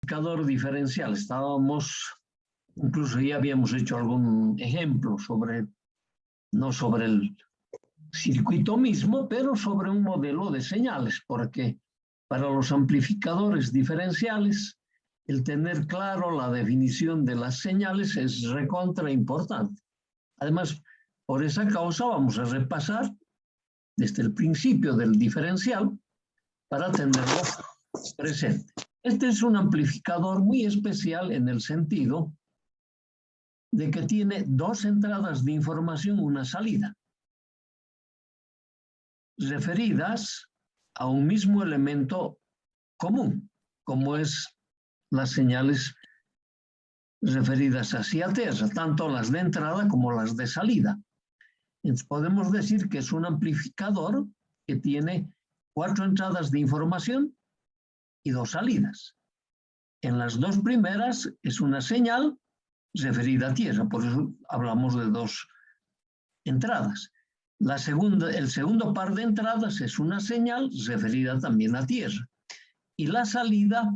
amplificador diferencial. Incluso ya habíamos hecho algún ejemplo no sobre el circuito mismo, pero sobre un modelo de señales, porque para los amplificadores diferenciales, el tener claro la definición de las señales es recontra importante. Además, por esa causa vamos a repasar desde el principio del diferencial para tenerlo presente. Este es un amplificador muy especial en el sentido de que tiene dos entradas de información, una salida, referidas a un mismo elemento común, como es las señales referidas hacia tierra, tanto las de entrada como las de salida. Entonces, podemos decir que es un amplificador que tiene 4 entradas de información y 2 salidas. En las 2 primeras es una señal referida a tierra, por eso hablamos de 2 entradas. El segundo par de entradas es una señal referida también a tierra. Y la salida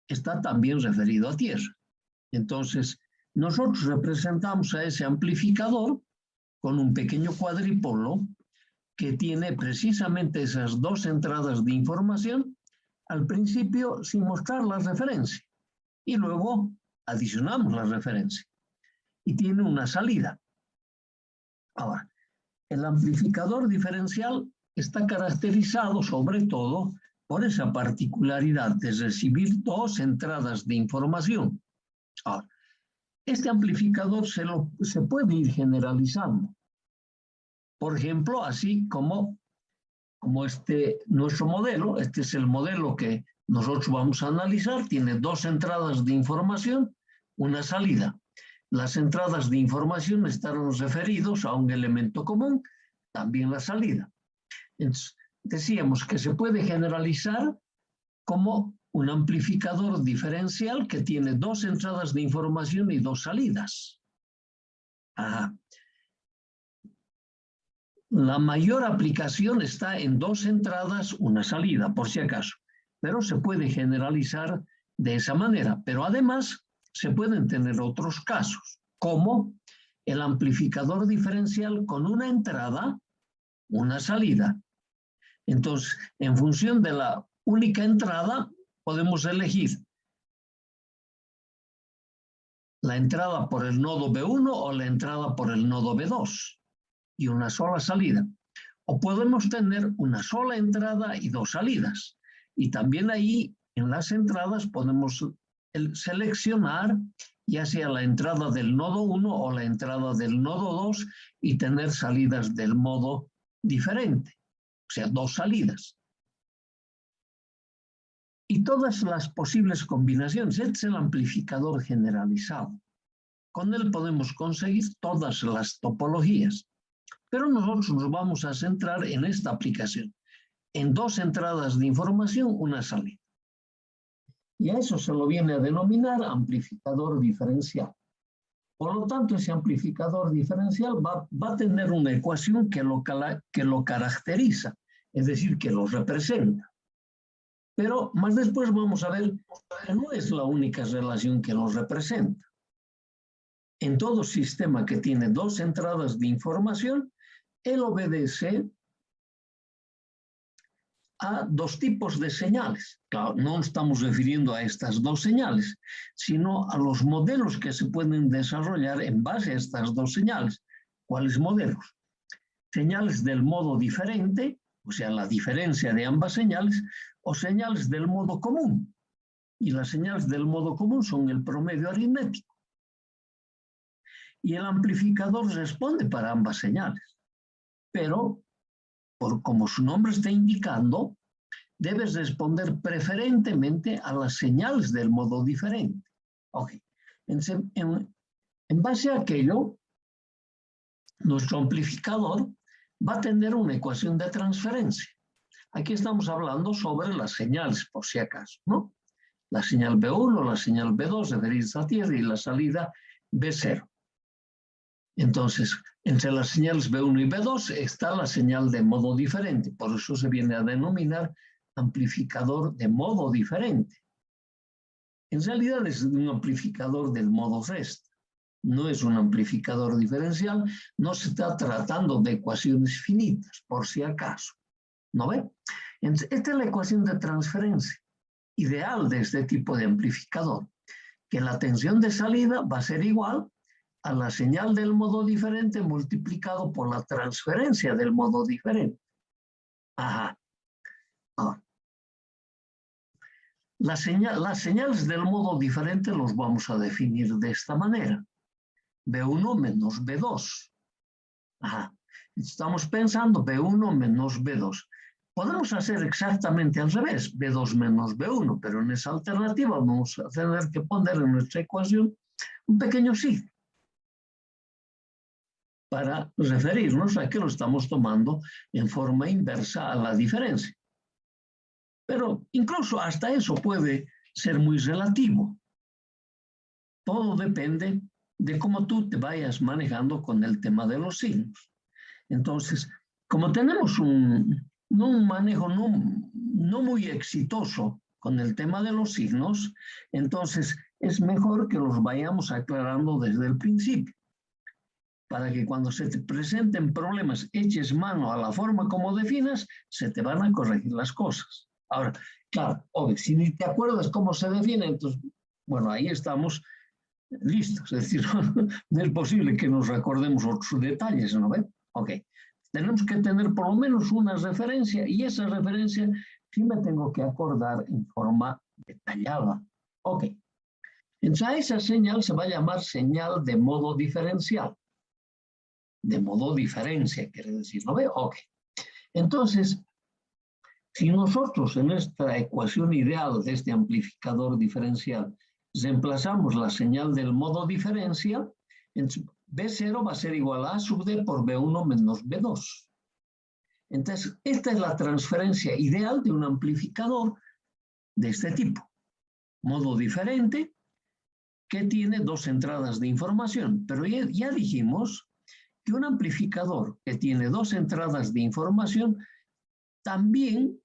está también referido a tierra. Entonces, nosotros representamos a ese amplificador con un pequeño cuadripolo que tiene precisamente esas 2 entradas de información, al principio sin mostrar la referencia, y luego adicionamos la referencia, y tiene una salida. Ahora, el amplificador diferencial está caracterizado sobre todo por esa particularidad de recibir 2 entradas de información. Ahora, este amplificador se puede ir generalizando. Por ejemplo, así como nuestro modelo, este es el modelo que nosotros vamos a analizar, tiene 2 entradas de información, una salida. Las entradas de información están referidos a un elemento común, también la salida. Entonces, decíamos que se puede generalizar como un amplificador diferencial que tiene 2 entradas de información y 2 salidas. La mayor aplicación está en 2 entradas, una salida, por si acaso. Pero se puede generalizar de esa manera. Pero además se pueden tener otros casos, como el amplificador diferencial con una entrada, una salida. Entonces, en función de la única entrada, podemos elegir la entrada por el nodo B1 o la entrada por el nodo B2 y una sola salida. O podemos tener una sola entrada y 2 salidas. Y también ahí, en las entradas, podemos seleccionar ya sea la entrada del nodo 1 o la entrada del nodo 2 y tener salidas del modo diferente, o sea, 2 salidas. Y todas las posibles combinaciones, este es el amplificador generalizado. Con él podemos conseguir todas las topologías. Pero nosotros nos vamos a centrar en esta aplicación, en 2 entradas de información, una salida. Y a eso se lo viene a denominar amplificador diferencial. Por lo tanto, ese amplificador diferencial va a tener una ecuación que lo caracteriza, es decir, que lo representa. Pero más después vamos a ver que no es la única relación que lo representa. En todo sistema que tiene 2 entradas de información, él obedece a 2 tipos de señales. Claro, no estamos refiriendo a estas 2 señales, sino a los modelos que se pueden desarrollar en base a estas 2 señales. ¿Cuáles modelos? Señales del modo diferente, o sea, la diferencia de ambas señales, o señales del modo común. Y las señales del modo común son el promedio aritmético. Y el amplificador responde para ambas señales. Pero, como su nombre está indicando, debes responder preferentemente a las señales del modo diferente. Ok. En base a aquello, nuestro amplificador va a tener una ecuación de transferencia. Aquí estamos hablando sobre las señales, por si acaso, ¿no? La señal B1, la señal B2 referidas a tierra y la salida B0. Entonces, entre las señales B1 y B2 está la señal de modo diferente. Por eso se viene a denominar amplificador de modo diferente. En realidad es un amplificador del modo rest. No es un amplificador diferencial, no se está tratando de ecuaciones finitas, por si acaso. ¿No ve? Entonces, esta es la ecuación de transferencia ideal de este tipo de amplificador, que la tensión de salida va a ser igual a la señal del modo diferente multiplicado por la transferencia del modo diferente. Ajá. Ahora, las señales del modo diferente los vamos a definir de esta manera. B1 menos B2. Ajá. Estamos pensando B1 menos B2. Podemos hacer exactamente al revés, B2 menos B1, pero en esa alternativa vamos a tener que poner en nuestra ecuación un pequeño signo para referirnos a que lo estamos tomando en forma inversa a la diferencia. Pero incluso hasta eso puede ser muy relativo. Todo depende de cómo tú te vayas manejando con el tema de los signos. Entonces, como tenemos un manejo no muy exitoso con el tema de los signos, entonces es mejor que los vayamos aclarando desde el principio, para que cuando se te presenten problemas eches mano a la forma como definas, se te van a corregir las cosas. Ahora, claro, obvio, si ni te acuerdas cómo se define, entonces, bueno, ahí estamos listos. Es decir, no es posible que nos recordemos otros detalles, ¿no ven? Ok. Tenemos que tener por lo menos una referencia, y esa referencia sí me tengo que acordar en forma detallada. Ok. Entonces a esa señal se va a llamar señal de modo diferencial. De modo diferencia, quiere decir, ¿no ve? Ok. Entonces, si nosotros en esta ecuación ideal de este amplificador diferencial reemplazamos la señal del modo diferencia, B0 va a ser igual a A sub D por B1 menos B2. Entonces, esta es la transferencia ideal de un amplificador de este tipo. Modo diferente, que tiene dos entradas de información. Pero ya dijimos que un amplificador que tiene dos entradas de información también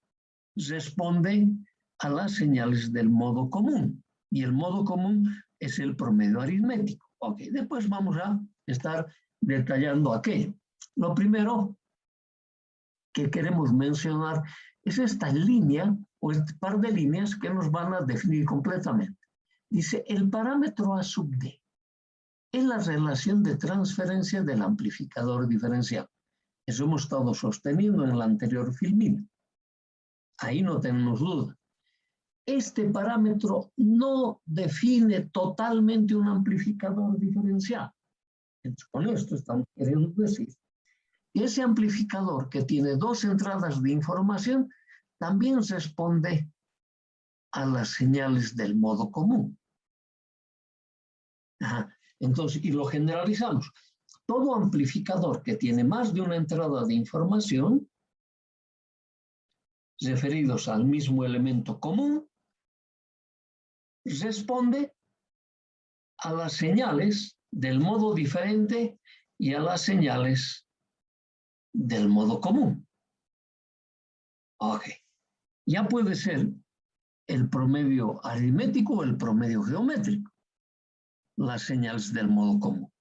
responde a las señales del modo común. Y el modo común es el promedio aritmético. Ok, después vamos a estar detallando aquello. Lo primero que queremos mencionar es esta línea o este par de líneas que nos van a definir completamente. Dice, el parámetro A sub D es la relación de transferencia del amplificador diferencial. Eso hemos estado sosteniendo en la anterior filmina. Ahí no tenemos duda. Este parámetro no define totalmente un amplificador diferencial. Entonces, con esto estamos queriendo decir que ese amplificador que tiene dos entradas de información también responde a las señales del modo común. Ajá. Entonces, y lo generalizamos. Todo amplificador que tiene más de una entrada de información referidos al mismo elemento común responde a las señales del modo diferente y a las señales del modo común. Ok. Ya puede ser el promedio aritmético o el promedio geométrico, las señales del modo común.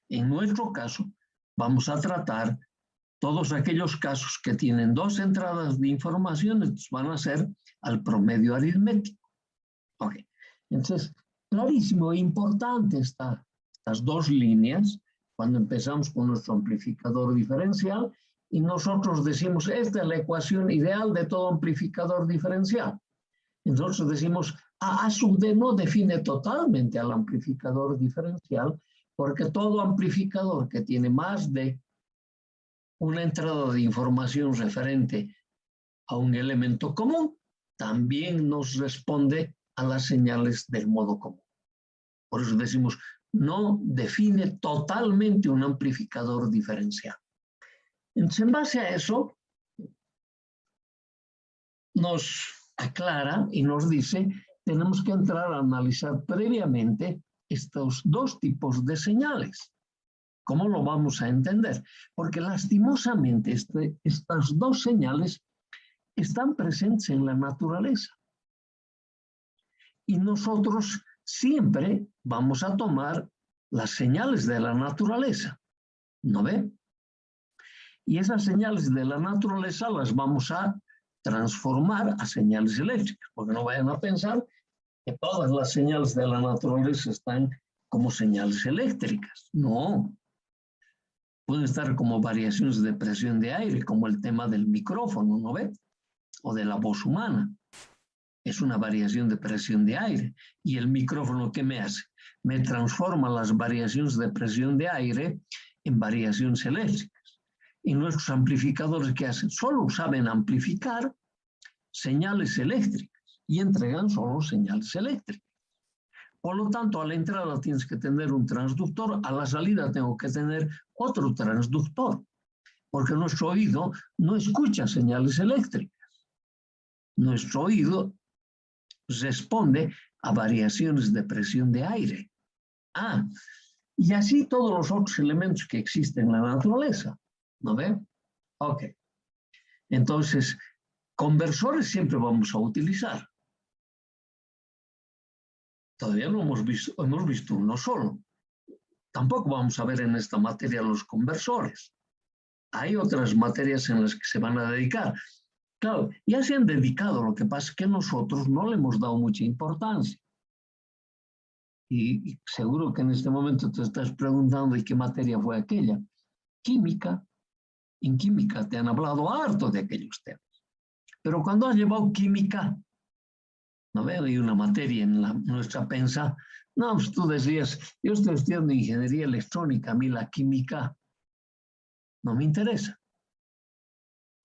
En nuestro caso, vamos a tratar todos aquellos casos que tienen dos entradas de información, entonces van a ser al promedio aritmético. Ok. Entonces, clarísimo, importante estas dos líneas cuando empezamos con nuestro amplificador diferencial y nosotros decimos, esta es la ecuación ideal de todo amplificador diferencial. Entonces decimos, A sub D no define totalmente al amplificador diferencial porque todo amplificador que tiene más de una entrada de información referente a un elemento común también nos responde a las señales del modo común. Por eso decimos, no define totalmente un amplificador diferencial. Entonces, en base a eso, nos aclara y nos dice, tenemos que entrar a analizar previamente estos dos tipos de señales. ¿Cómo lo vamos a entender? Porque lastimosamente estas dos señales están presentes en la naturaleza. Y nosotros siempre vamos a tomar las señales de la naturaleza, ¿no ve? Y esas señales de la naturaleza las vamos a transformar a señales eléctricas, porque no vayan a pensar que todas las señales de la naturaleza están como señales eléctricas. No. Pueden estar como variaciones de presión de aire, como el tema del micrófono, ¿no ve? O de la voz humana. Es una variación de presión de aire. ¿Y el micrófono qué me hace? Me transforma las variaciones de presión de aire en variaciones eléctricas. Y nuestros amplificadores, ¿qué hacen? Solo saben amplificar señales eléctricas y entregan solo señales eléctricas. Por lo tanto, a la entrada tienes que tener un transductor, a la salida tengo que tener otro transductor, porque nuestro oído no escucha señales eléctricas. Nuestro oído responde a variaciones de presión de aire. Y así todos los otros elementos que existen en la naturaleza. ¿No ve? Ok. Entonces, conversores siempre vamos a utilizar. Todavía no hemos visto uno solo. Tampoco vamos a ver en esta materia los conversores. Hay otras materias en las que se van a dedicar. Claro, ya se han dedicado, lo que pasa es que nosotros no le hemos dado mucha importancia. Y seguro que en este momento te estás preguntando ¿y qué materia fue aquella? Química. En química te han hablado harto de aquellos temas. Pero cuando has llevado química, ¿no veo? Hay una materia en nuestra pensa. No, pues tú decías, yo estoy estudiando ingeniería electrónica, a mí la química no me interesa.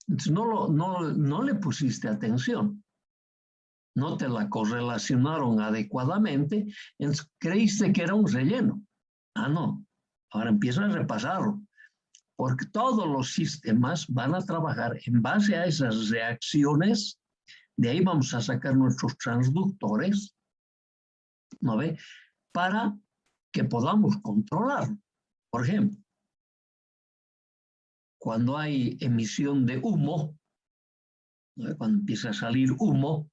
Entonces no le pusiste atención. No te la correlacionaron adecuadamente, entonces creíste que era un relleno. No. Ahora empieza a repasarlo. Porque todos los sistemas van a trabajar en base a esas reacciones. De ahí vamos a sacar nuestros transductores, ¿no ve? Para que podamos controlar. Por ejemplo, cuando hay emisión de humo, ¿no ve? Cuando empieza a salir humo,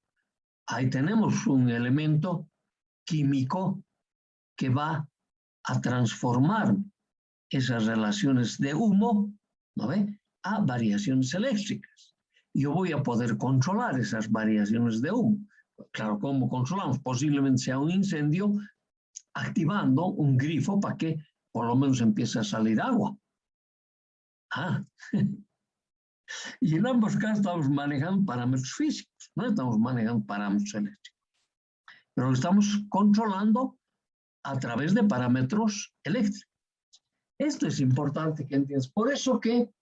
ahí tenemos un elemento químico que va a transformar esas relaciones de humo, ¿no ve? A variaciones eléctricas. Yo voy a poder controlar esas variaciones de humo. Claro, ¿cómo controlamos? Posiblemente sea un incendio activando un grifo para que por lo menos empiece a salir agua. Y en ambos casos estamos manejando parámetros físicos, no estamos manejando parámetros eléctricos. Pero lo estamos controlando a través de parámetros eléctricos. Esto es importante que entiendas. Por eso que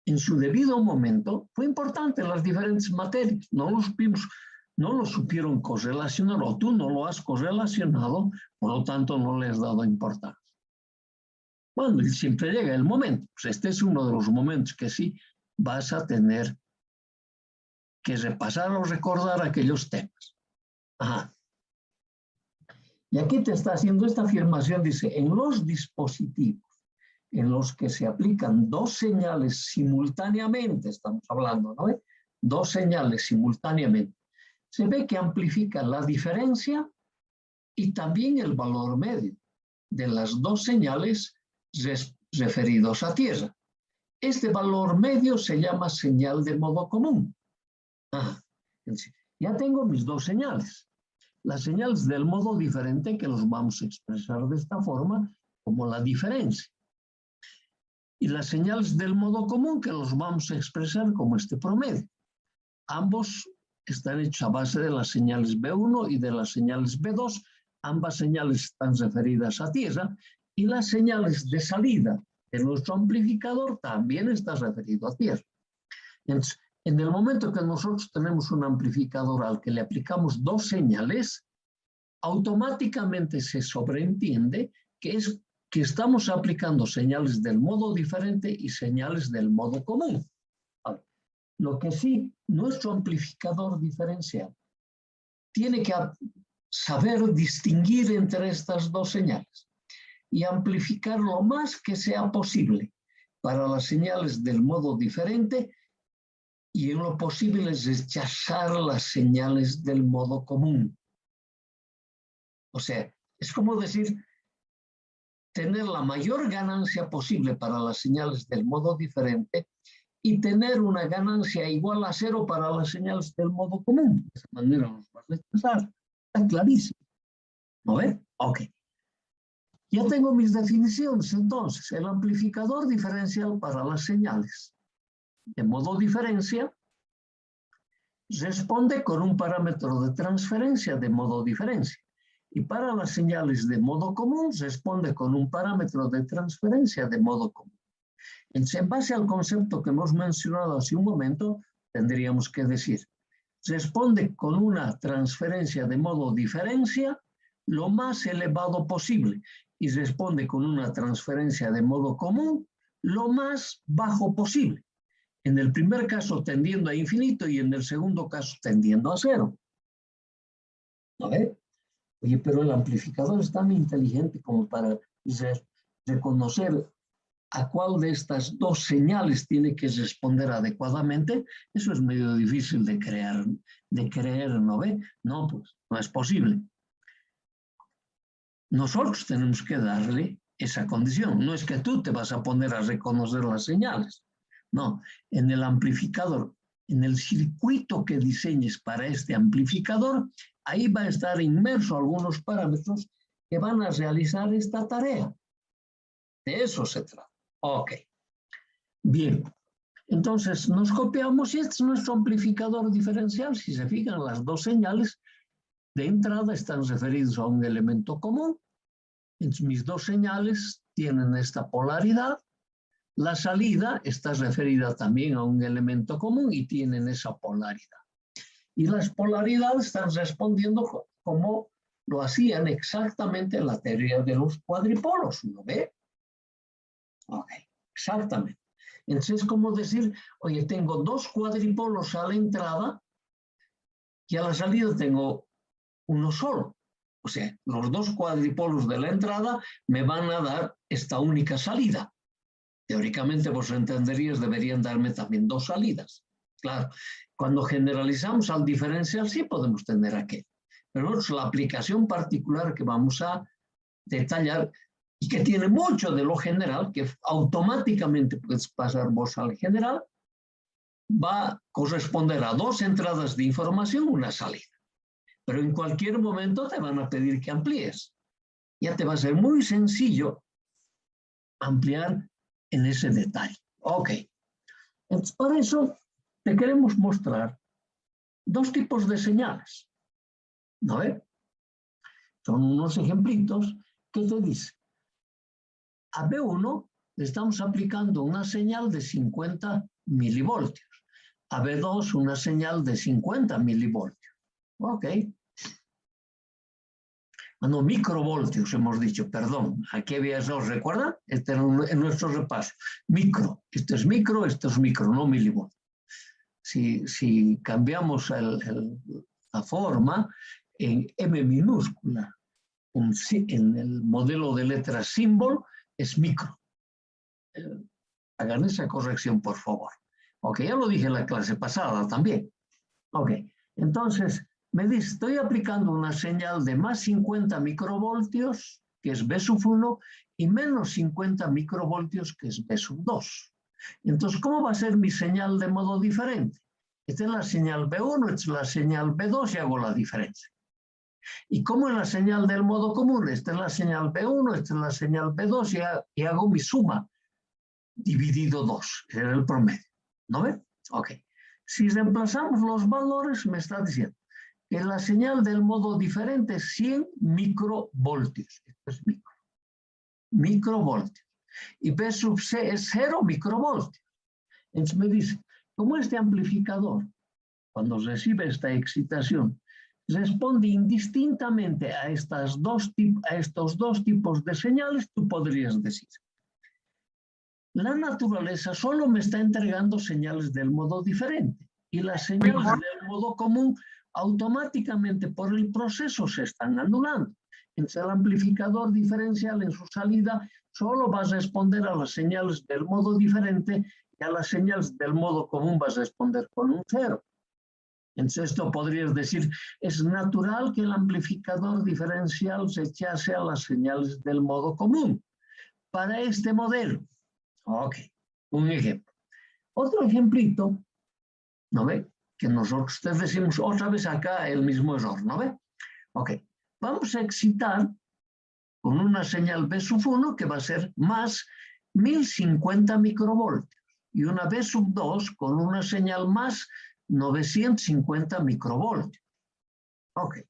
en su debido momento fue importante las diferentes materias. No lo supieron correlacionar o tú no lo has correlacionado, por lo tanto no le has dado importancia. Bueno, y siempre llega el momento. Pues este es uno de los momentos que sí vas a tener que repasar o recordar aquellos temas. Y aquí te está haciendo esta afirmación, dice, en los dispositivos en los que se aplican dos señales simultáneamente, estamos hablando, ¿no? Dos señales simultáneamente, se ve que amplifica la diferencia y también el valor medio de las dos señales referidos a tierra. Este valor medio se llama señal de modo común. Ya tengo mis dos señales. Las señales del modo diferente que los vamos a expresar de esta forma como la diferencia. Y las señales del modo común que los vamos a expresar como este promedio. Ambos están hechos a base de las señales B1 y de las señales B2. Ambas señales están referidas a tierra y las señales de salida de nuestro amplificador también están referidas a tierra. Entonces, en el momento que nosotros tenemos un amplificador al que le aplicamos dos señales, automáticamente se sobreentiende que estamos aplicando señales del modo diferente y señales del modo común. Lo que sí, nuestro amplificador diferencial tiene que saber distinguir entre estas dos señales y amplificar lo más que sea posible para las señales del modo diferente y en lo posible rechazar las señales del modo común. O sea, es como decir, tener la mayor ganancia posible para las señales del modo diferente y tener una ganancia igual a 0 para las señales del modo común. De esa manera nos vas a expresar. Está clarísimo. ¿No ves? Ok. Ya tengo mis definiciones, entonces. El amplificador diferencial para las señales de modo diferencia responde con un parámetro de transferencia de modo diferencia. Y para las señales de modo común responde con un parámetro de transferencia de modo común. Entonces, en base al concepto que hemos mencionado hace un momento, tendríamos que decir, responde con una transferencia de modo diferencia lo más elevado posible y responde con una transferencia de modo común lo más bajo posible. En el primer caso tendiendo a infinito y en el segundo caso tendiendo a 0. ¿No ve? Oye, pero el amplificador es tan inteligente como para reconocer a cuál de estas dos señales tiene que responder adecuadamente. Eso es medio difícil de creer, ¿no ve? No, pues no es posible. Nosotros tenemos que darle esa condición. No es que tú te vas a poner a reconocer las señales. No, en el amplificador, en el circuito que diseñes para este amplificador, ahí va a estar inmerso algunos parámetros que van a realizar esta tarea. De eso se trata. Ok. Bien. Entonces nos copiamos y este es nuestro amplificador diferencial. Si se fijan, las dos señales de entrada están referidos a un elemento común. Entonces, mis dos señales tienen esta polaridad. La salida está referida también a un elemento común y tienen esa polaridad. Y las polaridades están respondiendo como lo hacían exactamente en la teoría de los cuadripolos, ¿no ve? Ok, exactamente. Entonces es como decir, oye, tengo dos cuadripolos a la entrada y a la salida tengo uno solo. O sea, los dos cuadripolos de la entrada me van a dar esta única salida. Teóricamente, vos entenderíais, deberían darme también dos salidas. Claro, cuando generalizamos al diferencial sí podemos tener aquello. Pero la aplicación particular que vamos a detallar y que tiene mucho de lo general, que automáticamente puedes pasar vos al general, va a corresponder a dos entradas de información, una salida. Pero en cualquier momento te van a pedir que amplíes. Ya te va a ser muy sencillo ampliar en ese detalle. Ok. Entonces, para eso te queremos mostrar dos tipos de señales. ¿No ves? Son unos ejemplitos que te dicen. A B1 le estamos aplicando una señal de 50 milivoltios. A B2 una señal de 50 milivoltios. Ok. No, microvoltios hemos dicho, perdón. Aquí había error, ¿recuerdan? Este era en nuestro repaso. Micro. Esto es micro, no milivoltios. Si cambiamos la forma en M minúscula, en el modelo de letras símbolo, es micro. Hagan esa corrección, por favor. Ok, ya lo dije en la clase pasada también. Ok, entonces me dice, estoy aplicando una señal de más 50 microvoltios, que es B sub 1, y menos 50 microvoltios, que es B sub 2. Entonces, ¿cómo va a ser mi señal de modo diferente? Esta es la señal B1, esta es la señal B2 y hago la diferencia. ¿Y cómo es la señal del modo común? Esta es la señal B1, esta es la señal B2 y hago mi suma dividido 2, ese era el promedio. ¿No ven? Ok. Si reemplazamos los valores, me está diciendo que la señal del modo diferente es 100 microvoltios. Esto es microvoltios. Y B sub C es 0 microvoltios. Entonces me dice, como este amplificador, cuando recibe esta excitación, responde indistintamente a estos dos tipos de señales, tú podrías decir, la naturaleza solo me está entregando señales del modo diferente y las señales del modo común automáticamente por el proceso se están anulando. Entonces el amplificador diferencial en su salida solo va a responder a las señales del modo diferente y a las señales del modo común va a responder con un 0. Entonces esto podrías decir, es natural que el amplificador diferencial rechace a las señales del modo común para este modelo. Ok, un ejemplo. Otro ejemplito, ¿no ve? Que nosotros te decimos otra vez acá el mismo error, ¿no ve? Ok, vamos a excitar con una señal B sub 1 que va a ser más 1050 microvoltios y una B sub 2 con una señal más 950 microvoltios. Ok,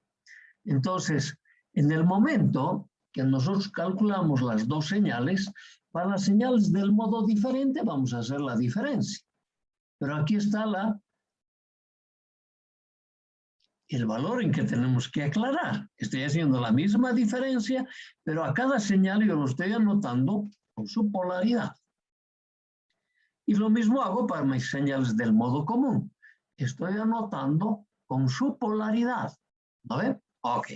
entonces, en el momento que nosotros calculamos las dos señales, para las señales del modo diferente vamos a hacer la diferencia. Pero aquí está el valor en que tenemos que aclarar. Estoy haciendo la misma diferencia, pero a cada señal yo lo estoy anotando con su polaridad. Y lo mismo hago para mis señales del modo común. Estoy anotando con su polaridad. ¿No ven? Ok.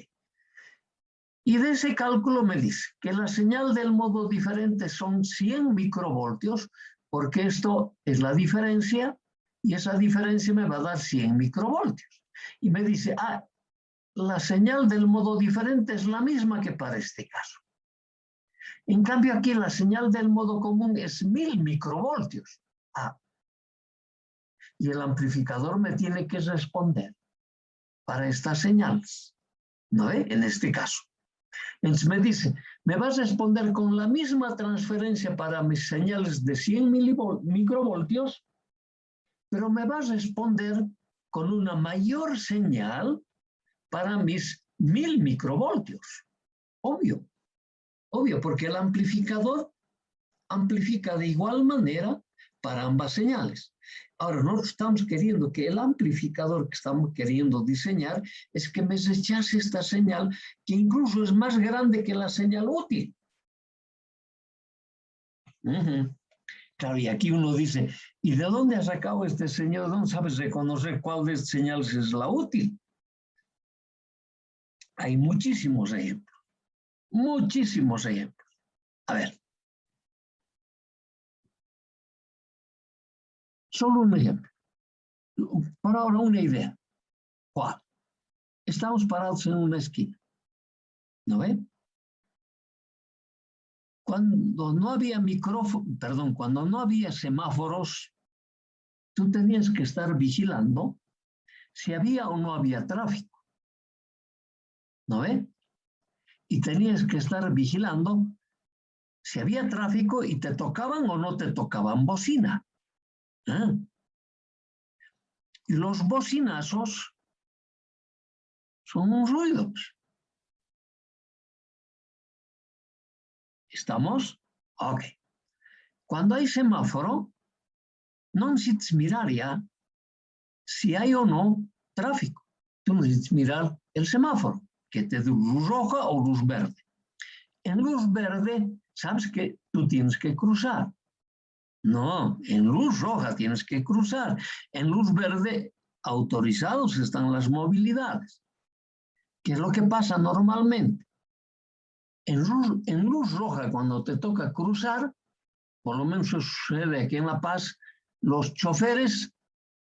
Y de ese cálculo me dice que la señal del modo diferente son 100 microvoltios, porque esto es la diferencia, y esa diferencia me va a dar 100 microvoltios. Y me dice, la señal del modo diferente es la misma que para este caso. En cambio aquí la señal del modo común es 1000 microvoltios. Y el amplificador me tiene que responder para estas señales, ¿no? En este caso. Entonces me dice, me vas a responder con la misma transferencia para mis señales de 100 microvoltios, pero me vas a responder con una mayor señal para mis 1000 microvoltios. Obvio, porque el amplificador amplifica de igual manera para ambas señales. Ahora, nosotros estamos queriendo que el amplificador que estamos queriendo diseñar es que me rechace esta señal que incluso es más grande que la señal útil. Claro, y aquí uno dice, ¿y de dónde ha sacado este señor? ¿Dónde sabes reconocer cuál de estas señales es la útil? Hay muchísimos ejemplos. Muchísimos ejemplos. A ver. Solo un ejemplo. Por ahora una idea. ¿Cuál? Estamos parados en una esquina. ¿No ven? Cuando no había cuando no había semáforos, tú tenías que estar vigilando si había o no había tráfico. ¿No ven? Y tenías que estar vigilando si había tráfico y te tocaban o no te tocaban bocina. Y los bocinazos son un ruido. ¿Estamos? Ok. Cuando hay semáforo, no necesitas mirar ya si hay o no tráfico. Tú necesitas mirar el semáforo, que te dé luz roja o luz verde. En luz verde, sabes que tú tienes que cruzar. No, en luz roja tienes que cruzar. En luz verde, autorizados están las movilidades. ¿Qué es lo que pasa normalmente? En luz roja, cuando te toca cruzar, por lo menos eso sucede aquí en La Paz, los choferes,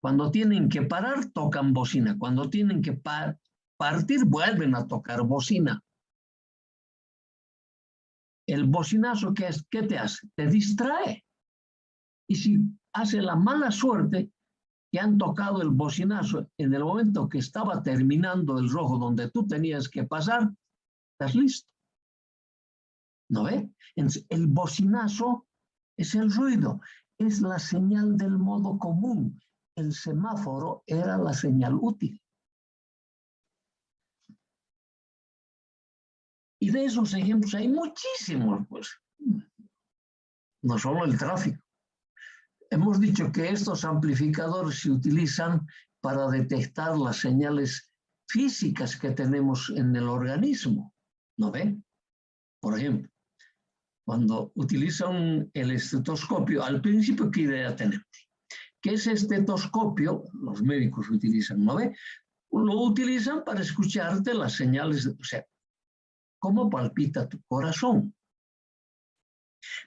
cuando tienen que parar, tocan bocina. Cuando tienen que partir, vuelven a tocar bocina. El bocinazo, ¿qué te hace? Te distrae. Y si hace la mala suerte que han tocado el bocinazo en el momento que estaba terminando el rojo donde tú tenías que pasar, estás listo. ¿No ve? Entonces, el bocinazo es el ruido, es la señal del modo común. El semáforo era la señal útil. Y de esos ejemplos hay muchísimos, pues. No solo el tráfico. Hemos dicho que estos amplificadores se utilizan para detectar las señales físicas que tenemos en el organismo. ¿No ven? Por ejemplo, cuando utilizan el estetoscopio, al principio, ¿qué idea tenemos? Que ese estetoscopio, los médicos utilizan, ¿no ve? Lo utilizan para escucharte las señales, o sea, cómo palpita tu corazón.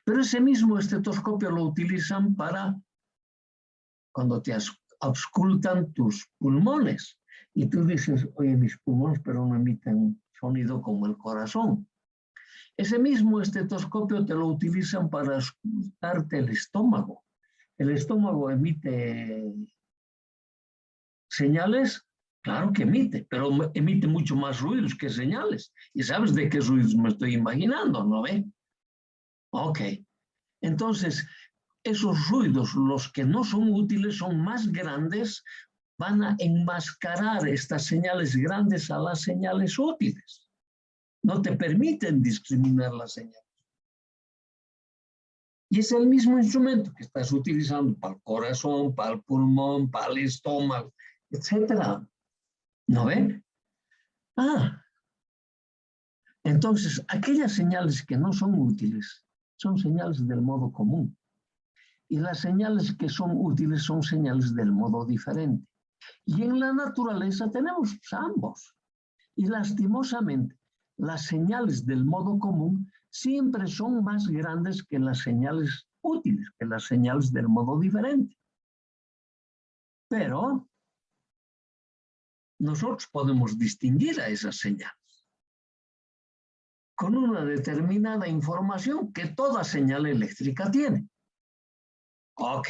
Pero ese mismo estetoscopio lo utilizan para, cuando te auscultan tus pulmones. Y tú dices, oye, mis pulmones, pero no emiten sonido como el corazón. Ese mismo estetoscopio te lo utilizan para auscultarte el estómago. El estómago emite señales, claro que emite, pero emite mucho más ruidos que señales. Y sabes de qué ruidos me estoy imaginando, ¿no ve? Ok. Entonces, esos ruidos, los que no son útiles, son más grandes, van a enmascarar estas señales grandes a las señales útiles. No te permiten discriminar las señales. Y es el mismo instrumento que estás utilizando para el corazón, para el pulmón, para el estómago, etc. ¿No ven? Entonces, aquellas señales que no son útiles son señales del modo común. Y las señales que son útiles son señales del modo diferente. Y en la naturaleza tenemos ambos. Y lastimosamente, las señales del modo común siempre son más grandes que las señales útiles, que las señales del modo diferente. Pero nosotros podemos distinguir a esas señales con una determinada información que toda señal eléctrica tiene. Ok.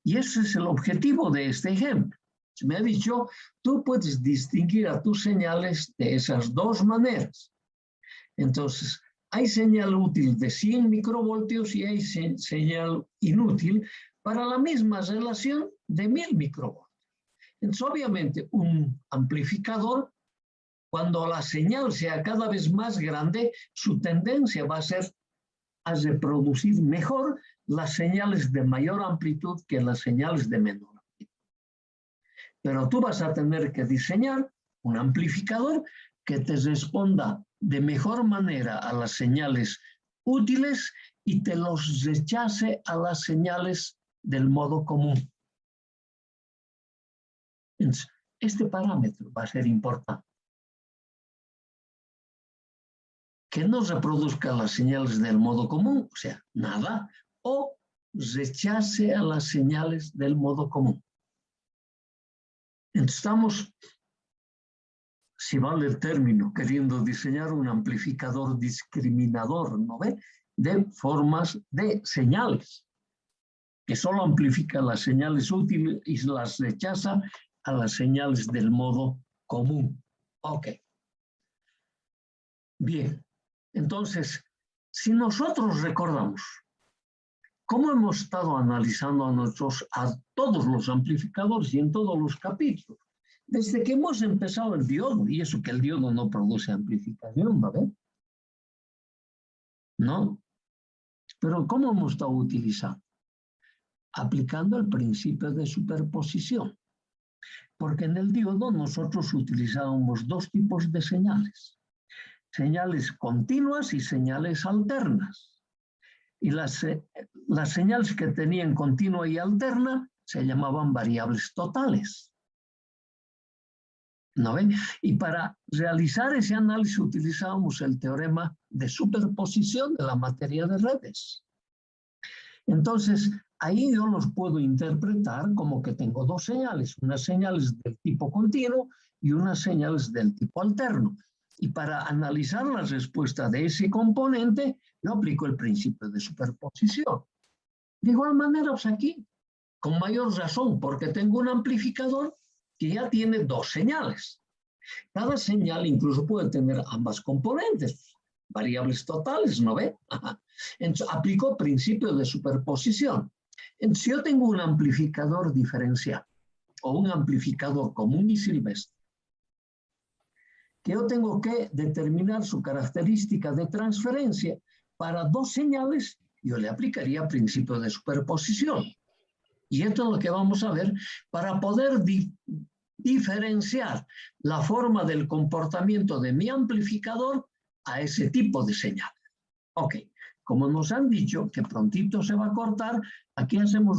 Y ese es el objetivo de este ejemplo. Se me ha dicho, tú puedes distinguir a tus señales de esas dos maneras. Entonces, hay señal útil de 100 microvoltios y hay señal inútil para la misma relación de 1000 microvoltios. Entonces, obviamente, un amplificador, cuando la señal sea cada vez más grande, su tendencia va a ser a reproducir mejor las señales de mayor amplitud que las señales de menor amplitud. Pero tú vas a tener que diseñar un amplificador que te responda de mejor manera a las señales útiles y te los rechace a las señales del modo común. Entonces, este parámetro va a ser importante. Que no reproduzca las señales del modo común, o sea, nada, o rechace a las señales del modo común. Entonces, estamos, si vale el término, queriendo diseñar un amplificador discriminador, ¿no ve? De formas de señales, que solo amplifica las señales útiles y las rechaza a las señales del modo común. Ok. Bien. Entonces, si nosotros recordamos cómo hemos estado analizando a todos los amplificadores y en todos los capítulos, desde que hemos empezado el diodo, y eso que el diodo no produce amplificación, ¿no ve? ¿No? Pero ¿cómo hemos estado utilizando? Aplicando el principio de superposición. Porque en el diodo nosotros utilizábamos dos tipos de señales. Señales continuas y señales alternas. Y las señales que tenían continua y alterna se llamaban variables totales. ¿No ven? Y para realizar ese análisis utilizábamos el teorema de superposición de la materia de redes. Entonces, ahí yo los puedo interpretar como que tengo dos señales, unas señales del tipo continuo y unas señales del tipo alterno. Y para analizar la respuesta de ese componente, yo aplico el principio de superposición. De igual manera, pues aquí, con mayor razón, porque tengo un amplificador que ya tiene dos señales. Cada señal incluso puede tener ambas componentes, variables totales, ¿no ve? Entonces, aplico principio de superposición. Entonces, si yo tengo un amplificador diferencial o un amplificador común y silvestre, que yo tengo que determinar su característica de transferencia para dos señales, yo le aplicaría principio de superposición. Y esto es lo que vamos a ver para poder diferenciar la forma del comportamiento de mi amplificador a ese tipo de señal. Ok, como nos han dicho que prontito se va a cortar, aquí hacemos